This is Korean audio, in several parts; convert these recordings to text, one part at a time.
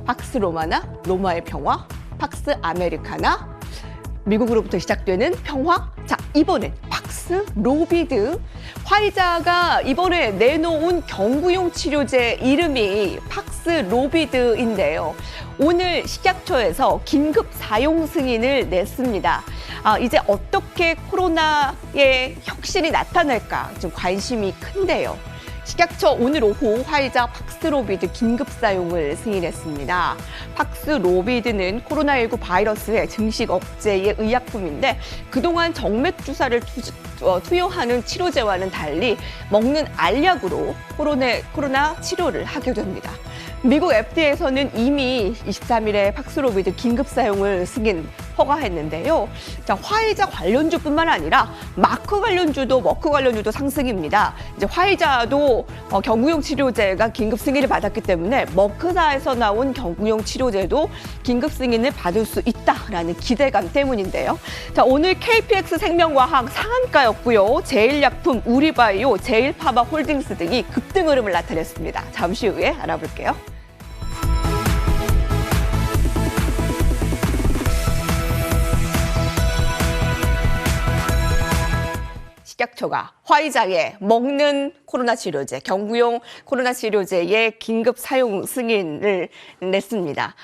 팍스 로마나, 로마의 평화, 팍스 아메리카나, 미국으로부터 시작되는 평화. 자, 이번엔 팍스 로비드. 화이자가 이번에 내놓은 경구용 치료제 이름이 팍스 로비드인데요. 오늘 식약처에서 긴급 사용 승인을 냈습니다. 이제 어떻게 코로나의 혁신이 나타날까 좀 관심이 큰데요. 식약처 오늘 오후 화이자 팍스로비드 긴급 사용을 승인했습니다. 팍스로비드는 코로나19 바이러스의 증식 억제의 의약품인데 그동안 정맥 주사를 투여하는 치료제와는 달리 먹는 알약으로 코로나 치료를 하게 됩니다. 미국 FDA에서는 이미 23일에 팍스로비드 긴급 사용을 허가했는데요. 자, 화이자 관련주뿐만 아니라 마크 관련주도 상승입니다. 이제 화이자도 경구용 치료제가 긴급 승인을 받았기 때문에 머크사에서 나온 경구용 치료제도 긴급 승인을 받을 수 있다라는 기대감 때문인데요. 자, 오늘 KPX 생명과학 상한가였고요. 제일약품, 우리바이오, 제일파마홀딩스 등이 급등 흐름을 나타냈습니다. 잠시 후에 알아볼게요. 식약처가 화이자에 먹는 코로나 치료제, 경구용 코로나 치료제의 긴급 사용 승인을 냈습니다.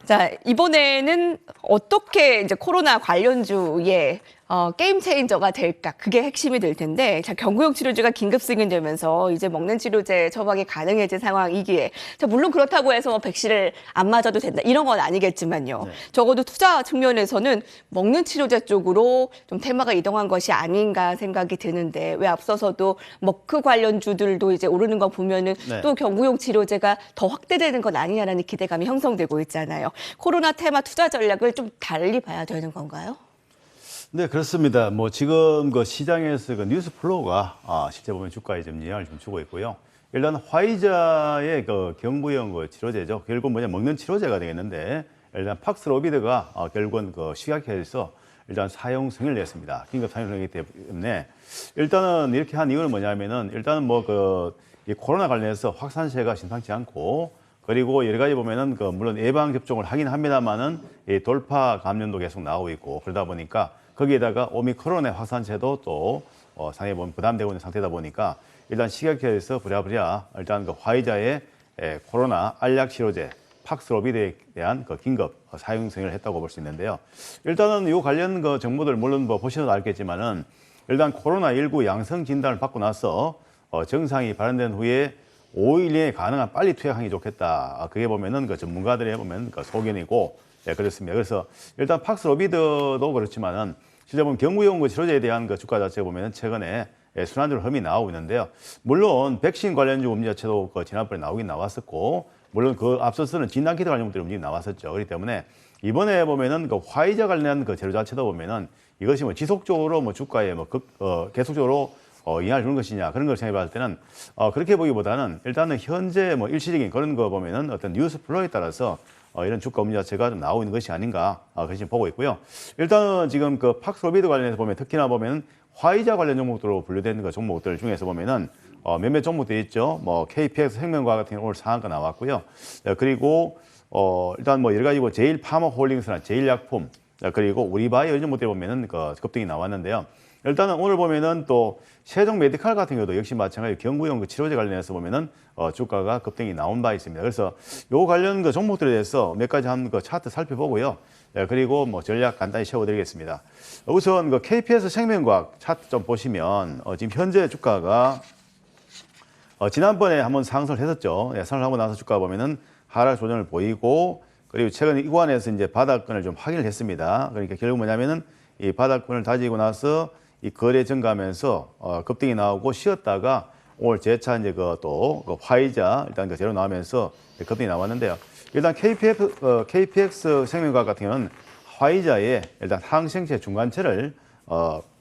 자, 이번에는 어떻게 이제 코로나 관련주의 게임 체인저가 될까? 그게 핵심이 될 텐데, 자, 경구용 치료제가 긴급 승인되면서 이제 먹는 치료제 처방이 가능해진 상황이기에, 자, 물론 그렇다고 해서 백신을 안 맞아도 된다. 이런 건 아니겠지만요. 네. 적어도 투자 측면에서는 먹는 치료제 쪽으로 좀 테마가 이동한 것이 아닌가 생각이 드는데, 왜 앞서서도 머크 관련주들도 이제 오르는 거 보면은 네. 또 경구용 치료제가 더 확대되는 건 아니냐라는 기대감이 형성되고 있잖아요. 코로나 테마 투자 전략을 좀 달리 봐야 되는 건가요? 네, 그렇습니다. 뭐 지금 그 시장에서 그 뉴스 플로우가 실제 보면 주가에 좀 영향을 좀 주고 있고요. 일단 화이자의 그 경구용 그 치료제죠. 결국 먹는 치료제가 되겠는데 일단 팍스로비드가 결국은 그 식약처에서 일단 사용 승인을 냈습니다. 긴급 사용 승인이기 때문에 일단은 이렇게 한 이유는 뭐냐면은 일단은 이 코로나 관련해서 확산세가 심상치 않고 그리고 여러 가지 보면은 물론 예방 접종을 하긴 합니다만은 이 돌파 감염도 계속 나오고 있고 그러다 보니까 거기에다가 오미크론의 확산세도 또 상당히 보면 부담되고 있는 상태다 보니까 일단 식약처에서 부랴부랴 일단 그 화이자의 코로나 알약 치료제 팍스로비드에 대한 그 긴급 사용 승인을 했다고 볼 수 있는데요. 일단은 이 관련 그 정보들 물론 보시면 알겠지만은 일단 코로나19 양성 진단을 받고 나서 증상이 발현된 후에 5일 내에 가능한 빨리 투약하는 게 좋겠다. 그게 보면은 그 전문가들의 보면 그 소견이고, 네, 그렇습니다. 그래서 일단 팍스로비드도 그렇지만은 실제 보면 경구용 그 치료제에 대한 그 주가 자체에 보면은 최근에 순환주로 흠이 나오고 있는데요. 물론 백신 관련주 움직 자체도 그 지난번에 나오긴 나왔었고, 물론 그 앞서서는 진단키트 관련 것들이 움직이 나왔었죠. 그렇기 때문에 이번에 보면은 그 화이자 관련 그 재료 자체도 보면은 이것이 뭐 지속적으로 뭐 주가에 계속적으로 영향을 주는 것이냐 그런 걸 생각해 봤을 때는 그렇게 보기보다는 일단은 현재 뭐 일시적인 그런 거 보면은 어떤 뉴스 플로우에 따라서 이런 주가 움직 자체가 좀 나오고 있는 것이 아닌가 그렇게 보고 있고요. 일단은 지금 그 팍스로비드 관련해서 보면 특히나 보면은 화이자 관련 종목으로 분류된 그 종목들 중에서 보면은 몇몇 종목들이 있죠. 뭐 KPX 생명과학 같은 경우 오늘 상한가 나왔고요. 그리고 일단 뭐 여러 가지 제일파마홀딩스나 제일약품 그리고 우리바이오 이런 종목들 보면은 그 급등이 나왔는데요. 일단은 오늘 보면은 또 세종 메디칼 같은 경우도 역시 마찬가지로 경구용 그 치료제 관련해서 보면은 주가가 급등이 나온 바 있습니다. 그래서 요 관련 그 종목들에 대해서 몇 가지 한 그 차트 살펴보고요. 그리고 뭐 전략 간단히 세워드리겠습니다. 우선 그 KPS 생명과학 차트 좀 보시면 지금 현재 주가가 지난번에 한번 상승을 했었죠. 상승하고 나서 주가 보면은 하락 조정을 보이고 그리고 최근에 이 구간에서 이제 바닥권을 좀 확인을 했습니다. 그러니까 결국 뭐냐면은 이 바닥권을 다지고 나서 이 거래 증가하면서 급등이 나오고 쉬었다가 오늘 재차 이제 또 화이자 일단 그 재료 나오면서 급등이 나왔는데요. 일단 KPX 생명과학 같은 경우는 화이자의 일단 항생제 중간체를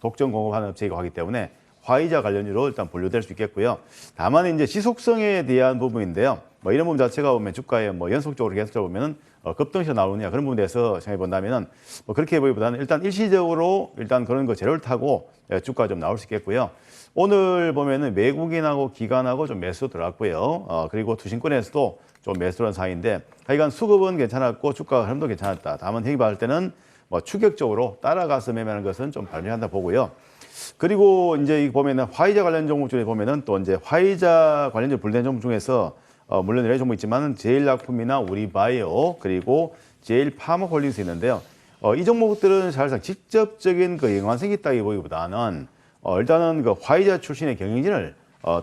독점 공급하는 업체이고 하기 때문에 화이자 관련주로 일단 분류될 수 있겠고요. 다만 이제 지속성에 대한 부분인데요. 뭐 이런 부분 자체가 보면 주가에 뭐 연속적으로 계속적으로 보면은 급등해서 나오느냐 그런 부분에서 생각해 본다면은 뭐 그렇게 보기보다는 일단 일시적으로 일단 그런 거 재료를 타고 주가 좀 나올 수 있겠고요. 오늘 보면은 외국인하고 기관하고 좀 매수 들어갔고요. 그리고 투신권에서도 좀 매수한 사이인데 하여간 수급은 괜찮았고 주가 흐름도 괜찮았다. 다만 형이 봤을 때는 뭐 추격적으로 따라가서 매매하는 것은 좀 발견한다 보고요. 그리고 이제 보면은 화이자 관련 종목 중에 보면은 또 이제 화이자 관련주 분리된 종목 중에서 물론 여러 종목 있지만은 제일약품이나 우리바이오 그리고 제일파머홀딩스 있는데요. 이 종목들은 사실상 직접적인 그 연관성이 있다기 보기보다는 일단은 그 화이자 출신의 경영진을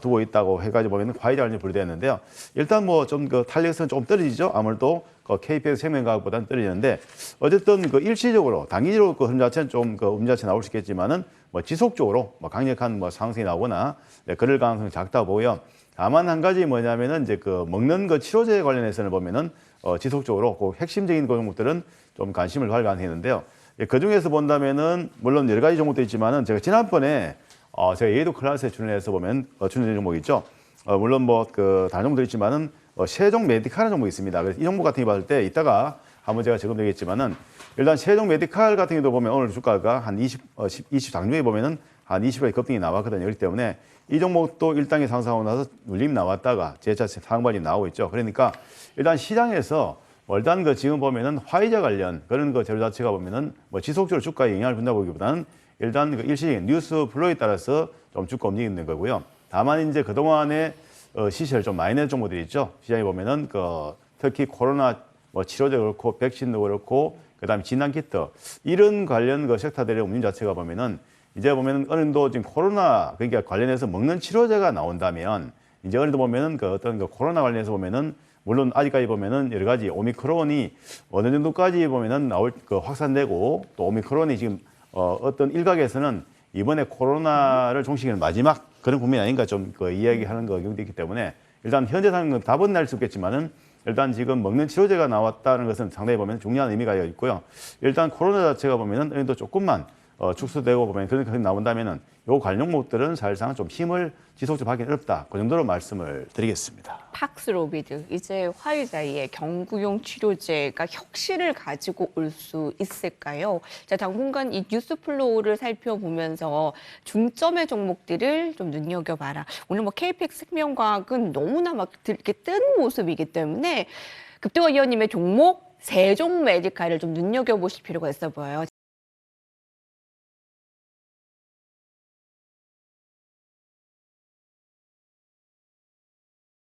두고 있다고 해가지고 보면 화이자 관련 분류되었는데요. 일단 뭐 좀 그 탄력성은 조금 떨어지죠. 아무래도 그 KPX 생명과학보다는 떨어지는데 어쨌든 그 일시적으로 단기적으로 그 흐름 자체는 좀 그 음료 자체 나올 수 있겠지만은 뭐 지속적으로 뭐 강력한 뭐 상승이 나오거나 그럴 가능성이 작다 보고요. 다만 한 가지 뭐냐면은 이제 그 먹는 그 치료제 관련해서는 보면은 지속적으로 그 핵심적인 그 종목들은 좀 관심을 갈 가능성이 있는데요. 그 중에서 본다면은 물론 여러 가지 종목도 있지만은 제가 지난번에 제가 예도 클래스에 출연해서 보면 출연된 종목이 있죠. 물론 뭐 그 다른 종목도 있지만은 세종 메디칼 종목이 있습니다. 그래서 이 종목 같은 거 봤을 때 이따가 한번 제가 적용되겠지만은 일단 세종 메디칼 같은 경우도 보면 오늘 주가가 한 20 장중에 보면은 한 20%의 급등이 나왔거든요. 그렇기 때문에 이 종목도 일당이 상승하고 나서 눌림 나왔다가 재차 상반이 나오고 있죠. 그러니까 일단 시장에서 일단 그 지금 보면은 화이자 관련 그런 그 재료 자체가 보면은 뭐 지속적으로 주가에 영향을 준다 보기보다는 일단 그 일시적인 뉴스 플로우에 따라서 좀 주가 움직이는 거고요. 다만 이제 그동안에 시세를 좀 많이 낸 종목들이 있죠. 시장에 보면은 그 특히 코로나 뭐 치료제 그렇고 백신도 그렇고 그다음에 진단키트 이런 관련 그 섹터들의 움직임 자체가 보면은 이제 보면은 어느 정도 지금 코로나 그러니까 관련해서 먹는 치료제가 나온다면 이제 어느 정도 보면은 그 어떤 그 코로나 관련해서 보면은 물론 아직까지 보면은 여러 가지 오미크론이 어느 정도까지 보면은 나올 그 확산되고 또 오미크론이 지금 어떤 일각에서는 이번에 코로나를 종식하는 마지막 그런 국면이 아닌가 좀 그 이야기하는 거 경우도 있기 때문에 일단 현재 상황은 답은 날 수 없겠지만은 일단 지금 먹는 치료제가 나왔다는 것은 상당히 보면 중요한 의미가 있고요. 일단 코로나 자체가 보면은 어느 정도 조금만 축소되고 보면 그런 것이 나온다면은 요 관련 종목들은 사실상 좀 힘을 지속적으로 받기 어렵다. 그 정도로 말씀을 드리겠습니다. 팍스로비드 이제 화이자의 경구용 치료제가 혁신을 가지고 올 수 있을까요? 자, 당분간 이 뉴스 플로우를 살펴보면서 중점의 종목들을 좀 눈여겨봐라. 오늘 뭐 KPX 생명과학은 너무나 막 이렇게 뜬 모습이기 때문에 급등화 위원님의 종목 세종 메디칼을 좀 눈여겨보실 필요가 있어 보여요.